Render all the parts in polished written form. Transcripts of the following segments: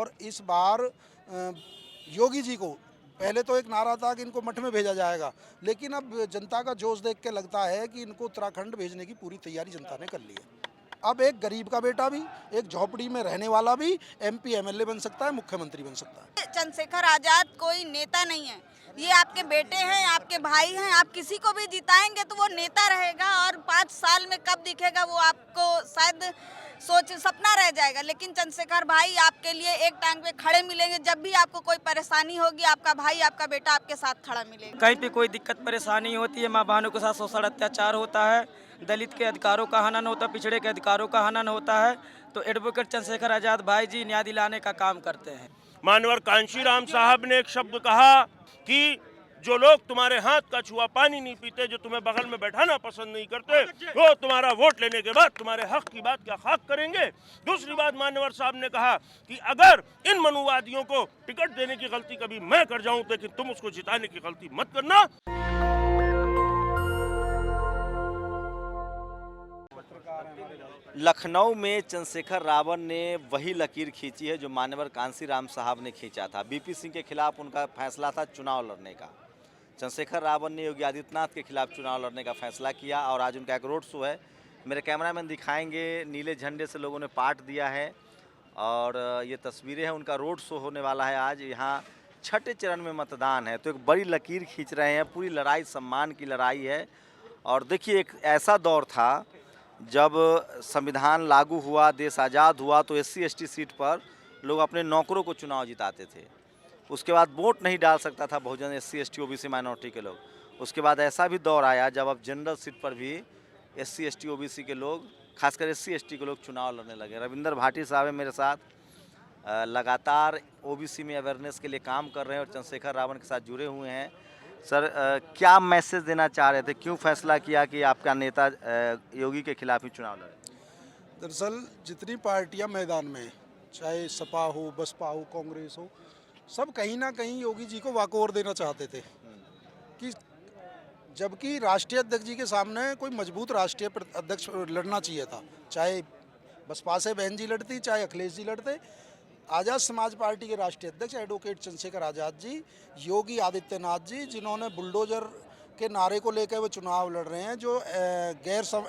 और इस बार योगी जी को पहले तो एक नारा था कि इनको मठ में भेजा जाएगा, लेकिन अब जनता का जोश देख के लगता है कि इनको उत्तराखंड भेजने की पूरी तैयारी जनता ने कर ली है। अब एक गरीब का बेटा भी, एक झोपड़ी में रहने वाला भी एमपी एमएलए बन सकता है, मुख्यमंत्री बन सकता है। चंद्रशेखर आजाद कोई नेता नहीं है, ये आपके बेटे हैं, आपके भाई हैं। आप किसी को भी जिताएंगे तो वो नेता रहेगा, और 5 साल में कब दिखेगा वो आपको शायद सपना रह जाएगा। लेकिन चंद्रशेखर भाई आपके लिए एक टांग पे खड़े मिलेंगे। जब भी आपको कोई परेशानी होगी, आपका भाई, आपका बेटा आपके साथ खड़ा मिलेगा। कहीं पे कोई दिक्कत परेशानी होती है, माँ बहनों के साथ शोषण अत्याचार होता है, दलित के अधिकारों का हनन होता है, पिछड़े के अधिकारों का हनन होता है, तो एडवोकेट चंद्रशेखर आजाद भाई जी न्याय दिलाने का काम करते हैं। मानवर कांशीराम साहब ने एक शब्द कहा कि जो लोग तुम्हारे हाथ का छुआ पानी नहीं पीते, जो तुम्हें बगल में बैठाना पसंद नहीं करते, वो तुम्हारा वोट लेने के बाद तुम्हारे हक की बात क्या खाक करेंगे। दूसरी बात मानवर साहब ने कहा कि अगर इन मनुवादियों को टिकट देने की गलती कभी मैं कर जाऊं, लेकिन तुम उसको जिताने की गलती मत करना। लखनऊ में चंद्रशेखर रावण ने वही लकीर खींची है जो मान्यवर कांशीराम साहब ने खींचा था। बीपी सिंह के खिलाफ उनका फैसला था चुनाव लड़ने का। चंद्रशेखर रावण ने योगी आदित्यनाथ के खिलाफ चुनाव लड़ने का फैसला किया और आज उनका एक रोड शो है। मेरे कैमरामैन दिखाएंगे, नीले झंडे से लोगों ने पाट दिया है और ये तस्वीरें हैं। उनका रोड शो होने वाला है आज। यहाँ छठे चरण में मतदान है, तो एक बड़ी लकीर खींच रहे हैं। पूरी लड़ाई सम्मान की लड़ाई है। और देखिए, एक ऐसा दौर था जब संविधान लागू हुआ, देश आज़ाद हुआ, तो SC ST सीट पर लोग अपने नौकरों को चुनाव जिताते थे। उसके बाद वोट नहीं डाल सकता था बहुजन SC ST OBC माइनॉरिटी के लोग। उसके बाद ऐसा भी दौर आया जब अब जनरल सीट पर भी SC ST OBC के लोग, खासकर SC ST के लोग चुनाव लड़ने लगे। रविंदर भाटी साहब है मेरे साथ, लगातार OBC में अवेयरनेस के लिए काम कर रहे हैं और चंद्रशेखर रावण के साथ जुड़े हुए हैं। सर, क्या मैसेज देना चाह रहे थे, क्यों फैसला किया कि आपका नेता योगी के खिलाफ ही चुनाव लड़े? दरअसल जितनी पार्टियां मैदान में, चाहे सपा हो, बसपा हो, कांग्रेस हो, सब कहीं ना कहीं योगी जी को वाकओवर देना चाहते थे कि जबकि राष्ट्रीय अध्यक्ष जी के सामने कोई मजबूत राष्ट्रीय अध्यक्ष लड़ना चाहिए था। चाहे बसपा से बहन जी लड़ती, चाहे अखिलेश जी लड़ते। आज़ाद समाज पार्टी के राष्ट्रीय अध्यक्ष एडवोकेट चंद्रशेखर आज़ाद जी, योगी आदित्यनाथ जी, जिन्होंने बुलडोजर के नारे को लेकर वो चुनाव लड़ रहे हैं, जो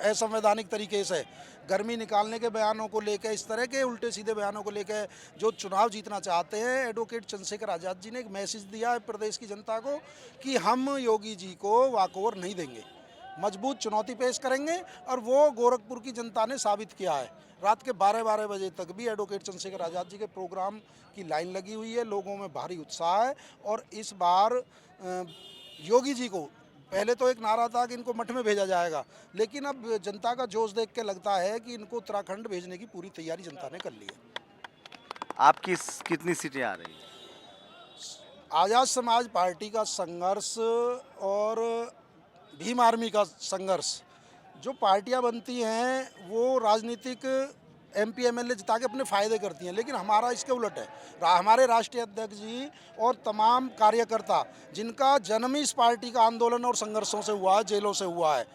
असंवैधानिक तरीके से गर्मी निकालने के बयानों को लेकर, इस तरह के उल्टे सीधे बयानों को लेकर जो चुनाव जीतना चाहते हैं, एडवोकेट चंद्रशेखर आज़ाद जी ने एक मैसेज दिया है प्रदेश की जनता को कि हम योगी जी को वाकओवर नहीं देंगे, मजबूत चुनौती पेश करेंगे। और वो गोरखपुर की जनता ने साबित किया है। रात के 12-12 बजे तक भी एडवोकेट चंद्रशेखर आज़ाद जी के प्रोग्राम की लाइन लगी हुई है, लोगों में भारी उत्साह है। और इस बार योगी जी को पहले तो एक नारा था कि इनको मठ में भेजा जाएगा, लेकिन अब जनता का जोश देख के लगता है कि इनको उत्तराखंड भेजने की पूरी तैयारी जनता ने कर ली है। आपकी कितनी सीटें आ रही हैं? आज़ाद समाज पार्टी का संघर्ष और भीम आर्मी का संघर्ष, जो पार्टियां बनती हैं वो राजनीतिक MP MLA जिता के अपने फ़ायदे करती हैं, लेकिन हमारा इसके उलट है। हमारे राष्ट्रीय अध्यक्ष जी और तमाम कार्यकर्ता, जिनका जन्म इस पार्टी का आंदोलन और संघर्षों से हुआ है, जेलों से हुआ है,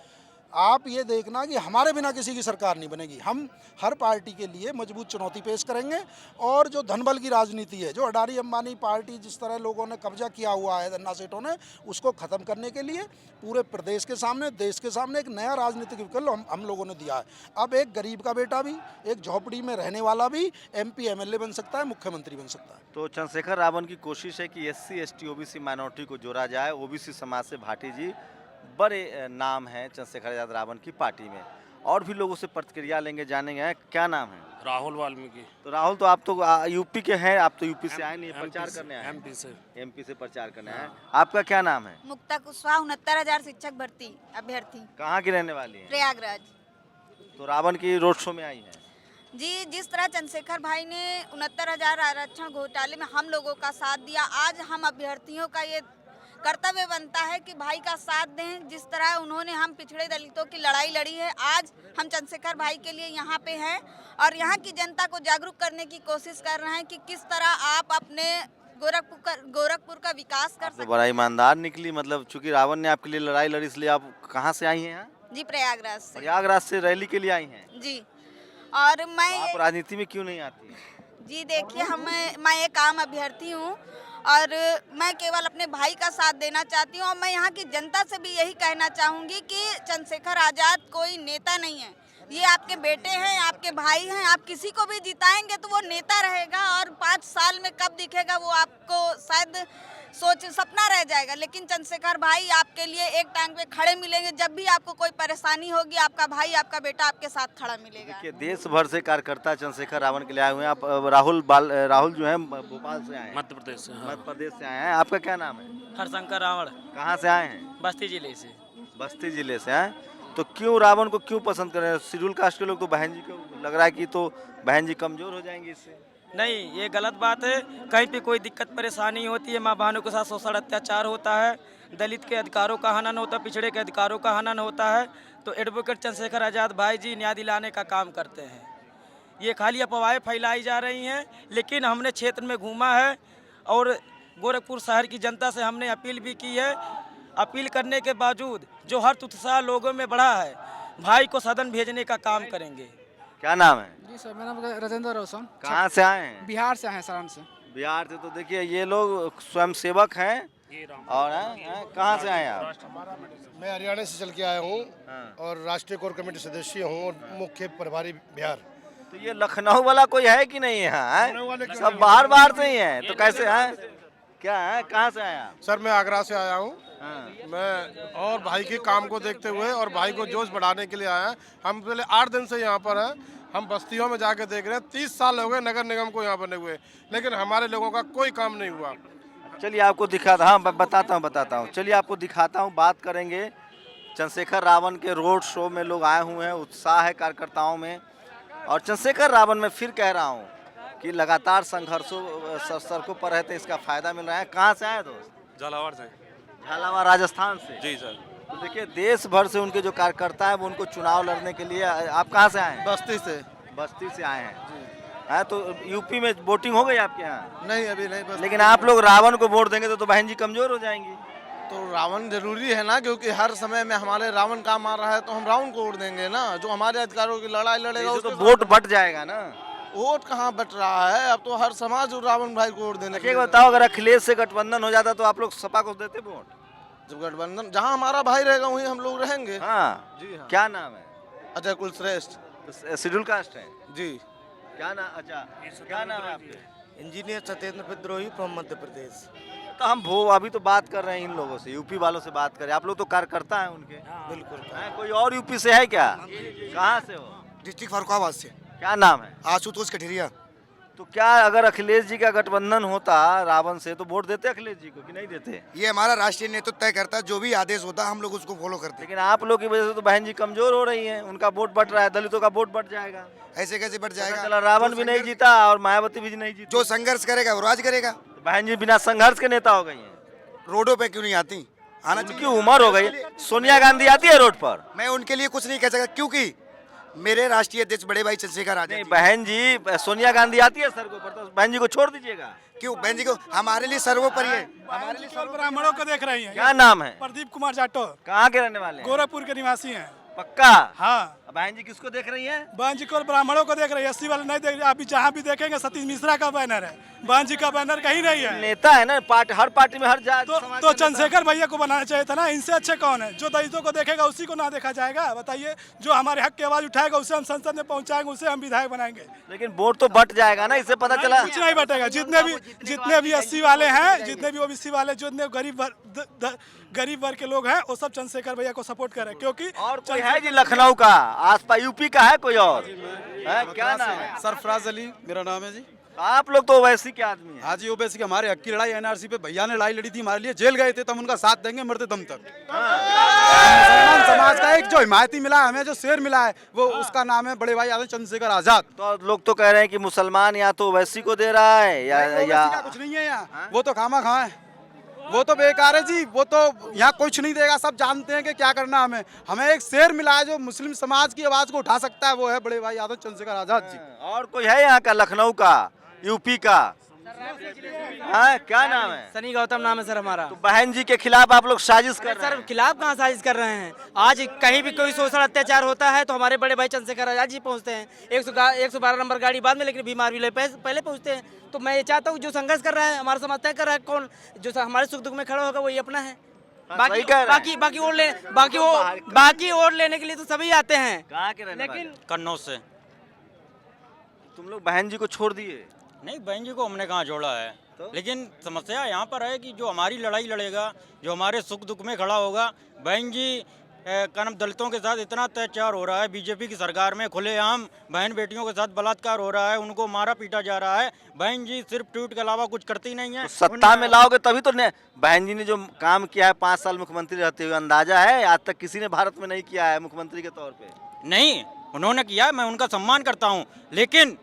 आप ये देखना कि हमारे बिना किसी की सरकार नहीं बनेगी। हम हर पार्टी के लिए मजबूत चुनौती पेश करेंगे। और जो धनबल की राजनीति है, जो अडानी अंबानी पार्टी, जिस तरह लोगों ने कब्जा किया हुआ है धन्ना सेठों ने, उसको ख़त्म करने के लिए पूरे प्रदेश के सामने, देश के सामने एक नया राजनीतिक विकल्प हम लोगों ने दिया है। अब एक गरीब का बेटा भी, एक झोपड़ी में रहने वाला भी MP MLA बन सकता है, मुख्यमंत्री बन सकता है। तो चंद्रशेखर रावण की कोशिश है कि SC ST OBC माइनॉरिटी को जोड़ा जाए। OBC समाज से भाटी जी बड़े नाम हैं चंद्रशेखर आजाद रावण की पार्टी में। और भी लोगों से प्रतिक्रिया लेंगे, जानेंगे। क्या नाम है? राहुल वाल्मीकि। तो राहुल, तो आप तो यूपी के हैं, आप तो यूपी से आए नहीं, प्रचार करने आए? MP से प्रचार करने आए। आपका क्या नाम है? मुक्ता कुशवाहा, 69,000 शिक्षक भर्ती अभ्यर्थी। कहाँ की रहने वाली है? प्रयागराज। तो रावण की रोड शो में आई है जी। जिस तरह चंद्रशेखर भाई ने 69,000 आरक्षण घोटाले में हम लोगों का साथ दिया, आज हम अभ्यर्थियों का ये कर्तव्य बनता है कि भाई का साथ दें। जिस तरह उन्होंने हम पिछड़े दलितों की लड़ाई लड़ी है, आज हम चंद्रशेखर भाई के लिए यहाँ पे हैं और यहाँ की जनता को जागरूक करने की कोशिश कर रहे हैं कि किस तरह आप अपने गोरखपुर का विकास कर सकते हैं। बड़ा ईमानदार निकली, मतलब चूंकि रावण ने आपके लिए लड़ाई लड़ी, इसलिए आप कहाँ से आई हैं यहाँ? जी, प्रयागराज से। प्रयागराज से रैली के लिए आई हैं जी। और मैं आप राजनीति में क्यों नहीं आती हैं? जी देखिए, मैं एक आम अभ्यर्थी हूँ और मैं केवल अपने भाई का साथ देना चाहती हूँ और मैं यहाँ की जनता से भी यही कहना चाहूँगी कि चंद्रशेखर आज़ाद कोई नेता नहीं है। ये आपके बेटे हैं, आपके भाई हैं। आप किसी को भी जिताएंगे तो वो नेता रहेगा और 5 साल में कब दिखेगा वो आपको शायद सपना रह जाएगा। लेकिन चंद्रशेखर भाई आपके लिए एक टांग पे खड़े मिलेंगे। जब भी आपको कोई परेशानी होगी, आपका भाई, आपका बेटा आपके साथ खड़ा मिलेगा। देखिए, देश भर से कार्यकर्ता चंद्रशेखर रावण के लिए आए हुए हैं। आप राहुल जो है भोपाल से आए हैं, मध्य प्रदेश से। मध्य प्रदेश से आए हैं। आपका क्या नाम है? हरशंकर रावण, कहाँ से आए हैं? बस्ती जिले से। बस्ती जिले से हैं। तो क्यों रावण को क्यों पसंद कर रहे हैं? शेड्यूल कास्ट के लोग तो बहन जी को लग रहा है कि तो बहन जी कमजोर हो जाएंगी इससे। नहीं, ये गलत बात है। कहीं पे कोई दिक्कत परेशानी होती है, माँ बहनों के साथ शोषण अत्याचार होता है, दलित के अधिकारों का हनन होता है, पिछड़े के अधिकारों का हनन होता है, तो एडवोकेट चंद्रशेखर आज़ाद भाई जी न्याय दिलाने का काम करते हैं। ये खाली अफवाहें फैलाई जा रही हैं, लेकिन हमने क्षेत्र में घूमा है और गोरखपुर शहर की जनता से हमने अपील भी की है। अपील करने के बावजूद जो हर उत्साह लोगों में बढ़ा है, भाई को सदन भेजने का काम करेंगे। क्या नाम है? जी सर, मेरा नाम राजेंद्र रोशन। कहाँ से आए हैं? बिहार से हैं, सारण से। बिहार से। तो देखिए, ये लोग स्वयं सेवक हैं और कहाँ से आए हैं आप? मैं हरियाणा से चल के आया हूँ हाँ। और राष्ट्रीय कोर कमेटी सदस्य हूँ और मुख्य प्रभारी बिहार। तो ये लखनऊ वाला कोई है कि नहीं यहाँ? सब बाहर बाहर से ही हैं, तो कैसे हैं? क्या है? कहाँ से आए आप? सर, मैं आगरा से आया हूँ। हाँ। मैं और भाई के काम को देखते हुए और भाई को जोश बढ़ाने के लिए आया। हम पहले 8 दिन से यहाँ पर हैं। हम बस्तियों में जाके देख रहे हैं। 30 साल हो गए नगर निगम को यहाँ बने हुए, लेकिन हमारे लोगों का कोई काम नहीं हुआ। चलिए आपको दिखाता, हाँ बताता हूँ। चलिए आपको दिखाता हूँ, बात करेंगे। चंद्रशेखर रावण के रोड शो में लोग आए हुए हैं, उत्साह है कार्यकर्ताओं में। और चंद्रशेखर रावण में फिर कह रहा हूँ कि लगातार संघर्षों सड़कों पर रहते इसका फायदा मिल रहा है। कहाँ से आए दोस्त? झालावाड़ से। झालावाड़ राजस्थान से। जी सर। तो देखिए, देश भर से उनके जो कार्यकर्ता हैं वो उनको चुनाव लड़ने के लिए। आप कहाँ से आए हैं? बस्ती से। बस्ती से आए हैं। हाँ, तो यूपी में वोटिंग हो गई आपके यहाँ? नहीं, अभी नहीं। बस लेकिन आप लोग रावण को वोट देंगे तो बहन जी कमजोर हो जाएंगी। तो रावण जरूरी है ना, क्योंकि हर समय में हमारे रावण काम आ रहा है, तो हम रावण को वोट देंगे ना। जो हमारे अधिकारों की लड़ाई लड़ेगा तो उसके वोट बट जाएगा ना। वोट कहाँ बट रहा है? अब तो हर समाज रावण भाई को वोट देने के एक लिए। बताओ, अगर अखिलेश से गठबंधन हो जाता तो आप लोग सपा को देते वोट? जब गठबंधन, जहाँ हमारा भाई रहेगा वहीं हम लोग रहेंगे। हाँ। जी हाँ। क्या नाम है? अजय कुलश्रेष्ठ। शेड्यूल कास्ट है? जी। क्या नाम? अच्छा, क्या नाम है आपके? इंजीनियर सत्येंद्र विद्रोही फ्रॉम मध्य प्रदेश। तो हम अभी तो बात कर रहे हैं इन लोगों से, यूपी वालों से बात करें। आप लोग तो कार्यकर्ता हैं उनके। बिल्कुल। हैं? कोई और यूपी से है क्या? कहाँ से हो? डिस्ट्रिक्ट फरुखाबाद से। क्या नाम है? आशुतोष कठेरिया। तो क्या अगर अखिलेश जी का गठबंधन होता रावण से तो वोट देते अखिलेश जी को कि नहीं देते? ये हमारा राष्ट्रीय नेतृत्व तय करता है, जो भी आदेश होता है हम लोग उसको फॉलो करते हैं। लेकिन आप लोग की वजह से तो बहन जी कमजोर हो रही हैं, उनका वोट बढ़ रहा है, दलितों का वोट बढ़ जाएगा। ऐसे कैसे बढ़ पता जाएगा? चला रावण भी नहीं जीता और मायावती भी नहीं जीती। जो संघर्ष करेगा वो राज करेगा। तो बहन जी बिना संघर्ष के नेता हो गई हैं। रोडों पे क्यों नहीं आती? आना उनकी चाहिए। उम्र हो गई। सोनिया गांधी आती है रोड पर? मैं उनके लिए कुछ नहीं कह सकता, क्योंकि मेरे राष्ट्रीय अध्यक्ष बड़े भाई चंद्रशेखर नहीं, आजाद। बहन जी सोनिया गांधी आती है सड़कों पर, तो बहन जी को छोड़ दीजिएगा। क्यों? बहन जी को हमारे लिए सर्वोपरि है। हमारे लिए ब्राह्मणों को देख रही हैं। क्या नाम है? प्रदीप कुमार जाटव, कहाँ के रहने वाले हैं? गोरखपुर के निवासी हैं। पक्का? हाँ। बहन जी किसको देख रही है? बहन जी को ब्राह्मणों को देख रही है, एससी वाले नहीं देख रही। अभी जहाँ भी देखेंगे सतीश मिश्रा का बैनर है, बहन जी का बैनर कहीं नहीं है। नेता है ना, हर पार्टी में हर जाति समाज तो के चंद्रशेखर भैया को बनाना चाहिए था ना। इनसे अच्छे कौन है? जो दलितों को देखेगा उसी को ना देखा जाएगा? बताइए, जो हमारे हक की आवाज उठाएगा उसे हम संसद में पहुंचाएंगे, उसे हम विधायक बनाएंगे। नेता। लेकिन वोट तो बट जाएगा ना, इससे पता चला। कुछ नहीं बटेगा। जितने भी एससी वाले हैं, जितने भी ओबीसी वाले, जितने गरीब वर्ग के लोग हैं, वो सब चंद्रशेखर भैया को सपोर्ट करें, क्योंकि और कोई है जी लखनऊ का, आसपास यूपी का है कोई और है? क्या नाम है? सरफराज अली मेरा नाम है जी। आप लोग तो ओवैसी के आदमी हैं। आज ओबीसी के हमारे हक की लड़ाई एनआरसी पे भैया ने लड़ाई लड़ी थी हमारे लिए, जेल गए थे, तब उनका साथ देंगे मरते दम तक। मुसलमान समाज का एक जो हिमायती मिला है, हमें जो शेर मिला है, वो उसका नाम है बड़े भाई आदम चंद्रशेखर आजाद। तो लोग तो कह रहे हैं कि मुसलमान या तो ओवैसी को दे रहा है या कुछ नहीं है यहाँ, वो तो खामा खा है, वो तो बेकार है जी। वो तो यहाँ कुछ नहीं देगा, सब जानते हैं कि क्या करना हमें। हमें एक शेर मिला है जो मुस्लिम समाज की आवाज को उठा सकता है, वो है बड़े भाई आदम चंद्रशेखर आजाद जी। और कोई है यहाँ का, लखनऊ का, यूपी का? हाँ, क्या नाम है? सनी गौतम नाम है सर हमारा। तो बहन जी के खिलाफ आप लोग साजिश कर रहे सर हैं। खिलाफ कहाँ साजिश कर रहे हैं? आज कहीं भी कोई शोषण अत्याचार होता है तो हमारे बड़े भाई चंद्रशेखर आजाद जी पहुंचते हैं। 112 नंबर गाड़ी बाद में, लेकिन बीमार भी पहले पहुंचते हैं। तो मैं ये चाहता हूँ जो संघर्ष कर रहा है, हमारा समाज तय कर रहा है, कौन जो हमारे सुख दुख में खड़ा होगा वही अपना है। सही कह रहे हैं। बाकी वोट लेने के लिए तो सभी आते हैं। कहाँ के रहने वाले? कन्नौज से। तुम लोग बहन जी को छोड़ दिए? नहीं, बहन जी को हमने कहाँ जोड़ा है। तो? लेकिन समस्या यहाँ पर है कि जो हमारी लड़ाई लड़ेगा, जो हमारे सुख दुख में खड़ा होगा, बहन जी का नाम दलितों के साथ इतना अत्याचार हो रहा है, बीजेपी की सरकार में खुलेआम बहन बेटियों के साथ बलात्कार हो रहा है, उनको मारा पीटा जा रहा है। बहन जी सिर्फ ट्वीट के अलावा कुछ करती नहीं है। तो सत्ता में लाओगे तभी तो बहन जी ने जो काम किया है 5 साल मुख्यमंत्री रहते हुए, अंदाजा है आज तक किसी ने भारत में नहीं किया है मुख्यमंत्री के तौर पे। नहीं, उन्होंने किया है, मैं उनका सम्मान करता हूँ। लेकिन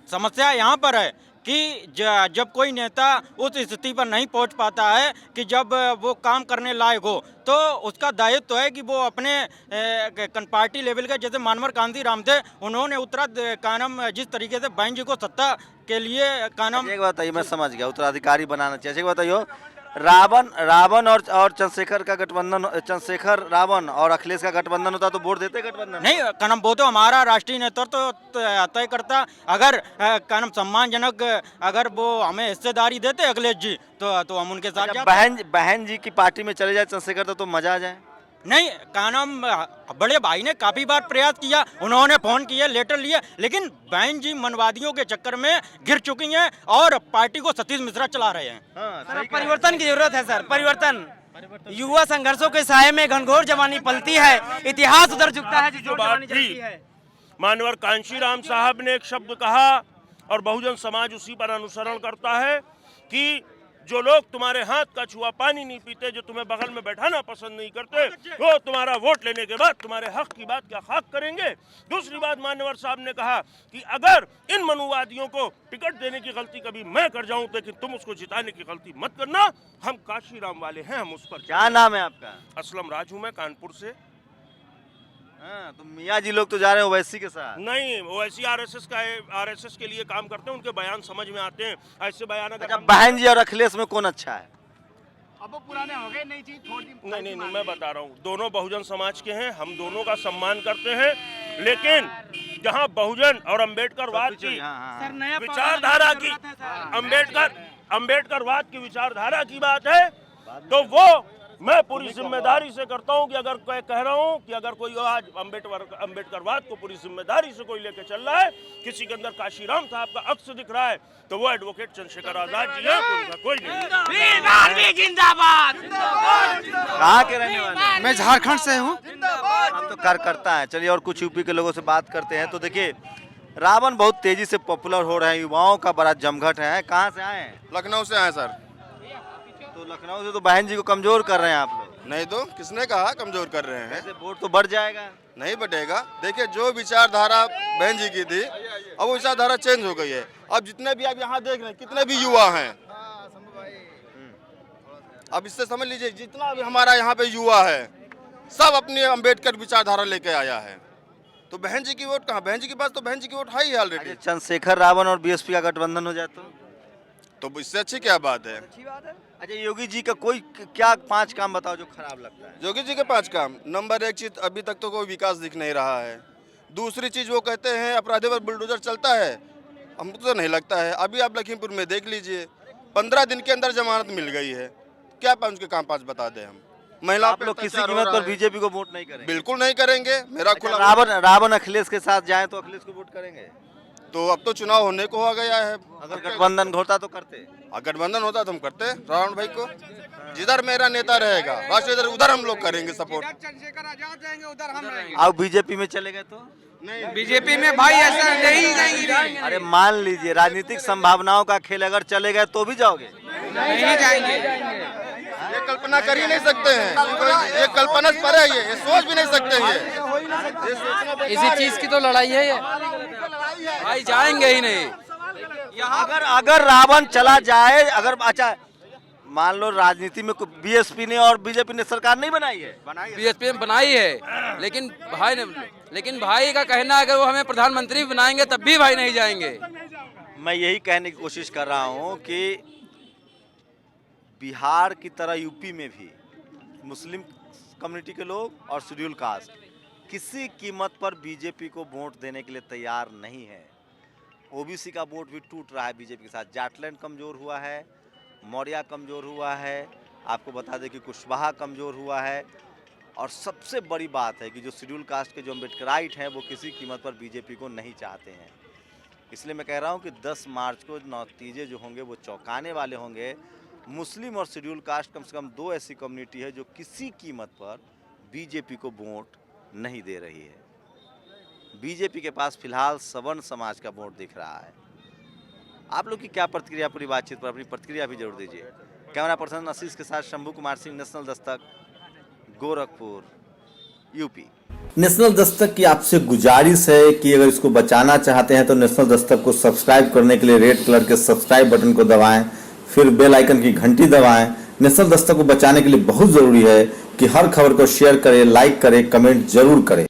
समस्या यहाँ पर है कि जब कोई नेता उस स्थिति पर नहीं पहुंच पाता है कि जब वो काम करने लायक हो, तो उसका दायित्व तो है कि वो अपने पार्टी लेवल के, जैसे मानवर कांसी राम थे, उन्होंने कानम जिस तरीके से बहन जी को सत्ता के लिए कानम। एक बात बताइए, मैं समझ गया उत्तराधिकारी बनाना चाहिए। एक बात बताइए, रावण और चंद्रशेखर का गठबंधन, चंद्रशेखर रावण और अखिलेश का गठबंधन होता तो वोट देते गठबंधन? नहीं कानम, वो तो हमारा राष्ट्रीय नेतृत्व तो तय करता। अगर कानम सम्मानजनक अगर वो हमें हिस्सेदारी देते अखिलेश जी तो हम उनके साथ जाते। बहन जी की पार्टी में चले जाए चंद्रशेखर तो मजा आ जाए। नहीं कानम, बड़े भाई ने काफी बार प्रयास किया, उन्होंने फोन किए, लेटर लिए, लेकिन बहन जी मनवादियों के चक्कर में गिर चुकी हैं और पार्टी को सतीश मिश्रा चला रहे हैं। हाँ, परिवर्तन की जरूरत है सर, परिवर्तन। युवा संघर्षों के साये में घनघोर जवानी पलती है, इतिहास उधर झुकता है जो बात थी, मानवर कांशीराम साहब ने एक शब्द कहा और बहुजन समाज उसी पर अनुसरण करता है कि जो लोग तुम्हारे हाथ का छुआ पानी नहीं पीते, जो तुम्हें बगल में बैठाना पसंद नहीं करते, वो तुम्हारा वोट लेने के बाद तुम्हारे हक की बात क्या खाक करेंगे। दूसरी बात मान्यवर साहब ने कहा कि अगर इन मनुवादियों को टिकट देने की गलती कभी मैं कर जाऊं, लेकिन तुम उसको जिताने की गलती मत करना, हम काशीराम वाले हैं, हम उस पर। क्या नाम है आपका? असलम राज हूं मैं, कानपुर से। हाँ, तो मियाँ जी लोग तो जा रहे हैं ओवैसी के साथ। नहीं, ओवैसी आरएसएस के लिए काम करते हैं, उनके बयान समझ में आते हैं। ऐसे बयान अगर बहन जी और अखिलेश में कौन अच्छा है? अब वो पुराने हो गए, नई चीज थोड़ी। नहीं, मैं बता रहा हूँ, दोनों बहुजन समाज के हैं, हम दोनों का सम्मान करते हैं, लेकिन जहाँ बहुजन और अम्बेडकरवाद की विचारधारा की अम्बेडकरवाद की विचारधारा की बात है, तो वो मैं पूरी जिम्मेदारी से करता हूं कि अगर कोई कह रहा हूं कि अगर कोई आज अम्बेडकरवाद को पूरी जिम्मेदारी से कोई लेके चल रहा है, किसी के अंदर काशीराम साहब का अक्स दिख रहा है, तो वो एडवोकेट चंद्रशेखर आजाद जी है, कोई नहीं। जिंदाबाद। कहाँ के रहने वाले? मैं झारखंड से हूँ। हम तो करता है। चलिए और कुछ यूपी के लोगों से बात करते हैं। तो देखिए, रावण बहुत तेजी से पॉपुलर हो रहे हैं, युवाओं का बड़ा जमघट है। कहाँ से आए हैं? लखनऊ से आए सर। तो लखनऊ से तो बहन जी को कमजोर कर रहे हैं आप लोग। नहीं तो किसने कहा कमजोर कर रहे हैं? ऐसे वोट तो बढ़ जाएगा। नहीं बढ़ेगा। देखिए, जो विचारधारा बहन जी की थी, अब वो विचारधारा चेंज हो गई है। अब जितने भी आप यहाँ देख रहे हैं, कितने भी युवा हैं, अब इससे समझ लीजिए जितना भी हमारा यहाँ पे युवा है, सब अपनी अम्बेडकर विचारधारा लेके आया है। तो बहन जी की वोट कहाँ? बहन जी के पास तो बहन जी की वोट है ही ऑलरेडी। चंद्रशेखर रावण और बीएसपी का गठबंधन हो जाए तो इससे अच्छी क्या बात है? अच्छा, योगी जी का कोई क्या 5 काम बताओ जो खराब लगता है? योगी जी के 5 काम, नंबर 1 चीज, अभी तक तो कोई विकास दिख नहीं रहा है। दूसरी चीज, वो कहते हैं अपराधियों पर बुलडोजर चलता है, हमको तो नहीं लगता है। अभी आप लखीमपुर में देख लीजिए, 15 दिन के अंदर जमानत मिल गई है। क्या 5 के काम 5 बता दें हम? महिला आप लोग किसी कीमत पर बीजेपी को वोट नहीं करेंगे? बिल्कुल नहीं करेंगे। मेरा खुला रावण अखिलेश के साथ जाए तो अखिलेश को वोट करेंगे? तो अब तो चुनाव होने को हो गया है। अगर गठबंधन होता तो करते? गठबंधन होता तो हम करते रावण भाई को। जिधर मेरा नेता रहेगा राष्ट्रीय, उधर हम लोग करेंगे सपोर्ट। चंद्रशेखर आजाद जाएंगे, उधर हम रहेंगे। आप बीजेपी में चले गए तो? बीजेपी में भाई ऐसा नहीं जाएंगे। अरे मान लीजिए राजनीतिक संभावनाओं का खेल, अगर चले गए तो भी जाओगे? नहीं जाएंगे। ये कल्पना कर ही नहीं सकते हैं, ये कल्पना पर है, ये सोच भी नहीं सकते हैं। इसी चीज की तो लड़ाई है ये, भाई जाएंगे ही नहीं। अगर रावण चला जाए, अगर अच्छा मान लो राजनीति में बीएसपी ने और बीजेपी ने सरकार नहीं बनाई है? बीएसपी ने बनाई है, लेकिन भाई का कहना है अगर वो हमें प्रधानमंत्री बनाएंगे तब भी भाई नहीं जाएंगे। मैं यही कहने की कोशिश कर रहा हूं कि बिहार की तरह यूपी में भी मुस्लिम कम्युनिटी के लोग और शेड्यूल कास्ट किसी कीमत पर बीजेपी को वोट देने के लिए तैयार नहीं है। ओबीसी का वोट भी टूट रहा है बीजेपी के साथ। जाटलैंड कमज़ोर हुआ है, मौर्या कमज़ोर हुआ है, आपको बता दें कि कुशवाहा कमज़ोर हुआ है, और सबसे बड़ी बात है कि जो शेड्यूल कास्ट के जो अम्बेडकराइट हैं वो किसी कीमत पर बीजेपी को नहीं चाहते हैं। इसलिए मैं कह रहा हूं कि 10 मार्च को नतीजे जो होंगे वो चौंकाने वाले होंगे। मुस्लिम और शेड्यूल कास्ट कम से कम 2 ऐसी कम्युनिटी है जो किसी कीमत पर बीजेपी को वोट नहीं दे रही है। बीजेपी के पास फिलहाल सवर्ण समाज का वोट दिख रहा है। आप लोग की क्या प्रतिक्रिया पूरी बातचीत पर? अपनी प्रतिक्रिया भी जरूर दीजिए। कैमरा पर्सन आशीष के साथ Shambhu Kumar Singh, national Dastak, Gorakhpur, UP. National Dastak की आपसे गुजारिश है कि अगर इसको बचाना चाहते हैं तो नेशनल दस्तक को सब्सक्राइब करने के लिए रेड कलर के सब्सक्राइब बटन को दबाएं, फिर बेल आइकन की घंटी दबाएं। नेशनल दस्तक को बचाने के लिए बहुत जरूरी है कि हर खबर को शेयर करें, लाइक करें, कमेंट जरूर करें।